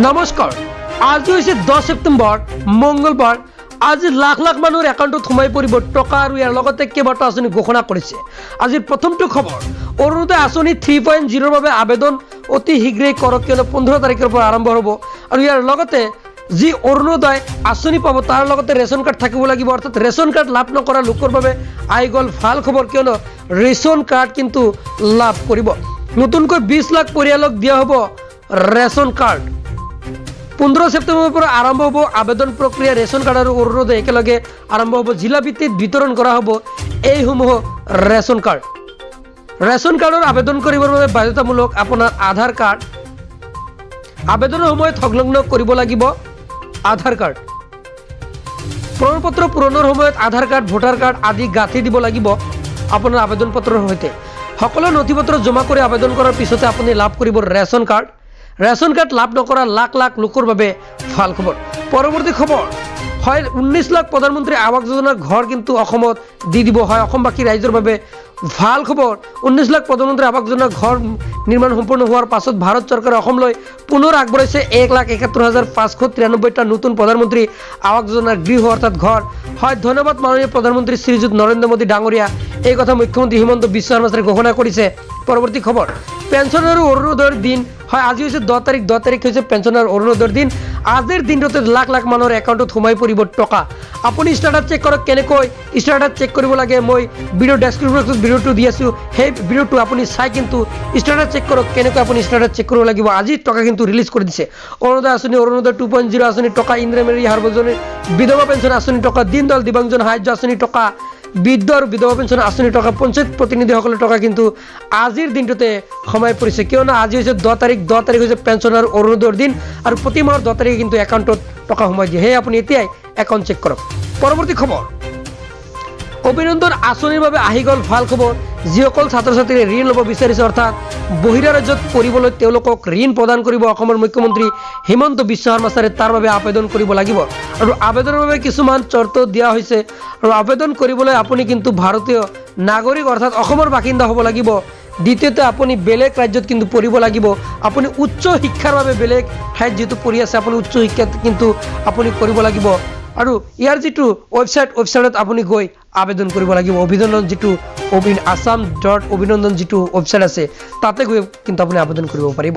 নমস্কাৰ আজি হৈছে 10 সেপ্টেম্বৰ মঙ্গলবাৰ আজি লাখ লাখ মানুহৰ একাউণ্টত সোমাই পৰিব টকা আৰু ইয়াৰ লগতে কেইবাটা আঁচনি ঘোষণা কৰিছে আজিৰ প্ৰথমটো খবৰ অৰুণোদয় আঁচনি 3.0 ৰ বাবে আবেদন অতি শীঘ্ৰেই কৰক কিয়নো 15 তাৰিখৰ পৰা আৰম্ভ হ'ব আৰু ইয়াৰ লগতে যি অৰুণোদয় আঁচনি পাব তাৰ লগতে ৰেচন কাৰ্ড থাকিব লাগিব অৰ্থাৎ ৰেচন কাৰ্ড লাভ নকৰা লোকৰ বাবে আই গল ভাল খবৰ কিয়নো ৰেচন কাৰ্ড কিন্তু লাভ কৰিব নতুনকৈ 20 লাখ পৰিয়ালক দিয়া হ'ব ৰেচন কাৰ্ড 15 সেপ্টেম্বৰৰ পৰা আৰম্ভ হ'ব আবেদন প্ৰক্ৰিয়া ৰেচন কাৰ্ড আৰু অৰুণোদয় একেলগে আৰম্ভ হ'ব জিলা ভিত্তিত বিতৰণ কৰা হ'ব এইসমূহ ৰেচন কাৰ্ডৰ আবেদন কৰিবৰ বাবে বাধ্যতামূলক আপোনাৰ আধাৰ কাৰ্ড আবেদনৰ সময়ত সংলগ্ন কৰিব লাগিব আধাৰ কাৰ্ড প্ৰমাণপত্ৰ পূৰণৰ সময়ত আধাৰ কাৰ্ড ভোটাৰ কাৰ্ড আদি গাঁঠি দিব লাগিব আপোনাৰ আবেদন পত্ৰৰ সৈতে সকলো নথিপত্ৰ জমা কৰি আবেদন কৰাৰ পিছতে আপুনি লাভ কৰিব ৰেচন কাৰ্ড লাভ নকৰা লাখ লাখ লোকৰ বাবে ভাল খবৰ পৰৱৰ্তী খবৰ হয় 19 লাখ প্ৰধানমন্ত্ৰী আৱাস যোজনাৰ ঘৰ কিন্তু অসমত দি দিব হয় অসমবাসী ৰাইজৰ বাবে ভাল খবৰ 19 লাখ প্ৰধানমন্ত্ৰী আৱাস যোজনাৰ ঘৰ নিৰ্মাণ সম্পূৰ্ণ হোৱাৰ পাছত ভাৰত চৰকাৰে অসমলৈ পুনৰ আগবঢ়াইছে 1,71,593টা নতুন প্ৰধানমন্ত্ৰী আৱাস যোজনাৰ গৃহ অৰ্থাৎ ঘৰ হয় ধন্যবাদ মাননীয় প্ৰধানমন্ত্ৰী শ্ৰীযুত নৰেন্দ্ৰ মোদী ডাঙৰীয়া এই কথা মুখ্যমন্ত্ৰী হিমন্ত বিশ্ব শৰ্মাই ঘোষণা কৰিছে পৰৱৰ্তী খবৰ পেঞ্চন আৰু অৰুণোদয়ৰ দিন হয় আজি হৈছে 10 তাৰিখ হৈছে পেঞ্চন আৰু অৰুণোদয়ৰ দিন আজিৰ দিনটোতে লাখ লাখ মানুহৰ একাউণ্টত সোমাই পৰিব টকা আপুনি ষ্টেটাছ চেক কৰক কেনেকৈ ষ্টেটাছ চেক কৰিব লাগে মই ভিডিও ডেছক্ৰিপশ্যনত ভিডিওটো দি আছো সেই ভিডিওটো আপুনি চাই কিন্তু ষ্টেটাছ চেক কৰক কেনেকৈ আপুনি ষ্টেটাছ চেক কৰিব লাগিব আজি টকা কিন্তু ৰিলিজ কৰি দিছে অৰুণোদয় আঁচনি অৰুণোদয় 2.0 আঁচনি টকা ইন্দ্ৰামেৰী সাৰ্বজনীন বিধৱা পেঞ্চন আঁচনি টকা দীনদয়াল দিব্যাংজন সাহায্য আঁচনি টকা বৃদ্ধ আৰু বিধৱা পেঞ্চন আঁচনি টকা পঞ্চায়ত প্ৰতিনিধিসকলৰ টকা কিন্তু আজিৰ দিনটোতে সোমাই পৰিছে কিয়নো আজি হৈছে 10 তাৰিখ হৈছে পেঞ্চন আৰু অৰুণোদয়ৰ দিন আৰু প্ৰতি মাহৰ 10 তাৰিখে কিন্তু একাউণ্টত টকা সোমাই দিয়ে সেয়ে আপুনি এতিয়াই একাউণ্ট চেক কৰক পৰৱৰ্তী খবৰ অভিনন্দন আঁচনিৰ বাবে আহি গ'ল ভাল খবৰ যিসকল ছাত্ৰ ছাত্ৰীয়ে ঋণ ল'ব বিচাৰিছে অৰ্থাৎ বহিৰা ৰাজ্যত পঢ়িবলৈ তেওঁলোকক ঋণ প্ৰদান কৰিব অসমৰ মুখ্যমন্ত্ৰী হিমন্ত বিশ্ব শৰ্মা ছাৰে তাৰ বাবে আবেদন কৰিব লাগিব আৰু আবেদনৰ বাবে কিছুমান চৰ্ত দিয়া হৈছে আৰু আবেদন কৰিবলৈ আপুনি কিন্তু ভাৰতীয় নাগৰিক অৰ্থাৎ অসমৰ বাসিন্দা হ'ব লাগিব দ্বিতীয়তে আপুনি বেলেগ ৰাজ্যত কিন্তু পঢ়িব লাগিব আপুনি উচ্চ শিক্ষাৰ বাবে বেলেগ ঠাইত যেহেতু পঢ়ি আছে আপুনি উচ্চ শিক্ষাত কিন্তু আপুনি কৰিব লাগিব আৰু ইয়াৰ যেটো ৱেবছাইটত আপুনি গৈ আবেদন কৰিব লাগিব অভিনন্দন যেটো assam.obhinandan যেটো ৱেবছাইট আছে তাতে গৈ কিন্তু আপুনি আবেদন কৰিব পাৰিব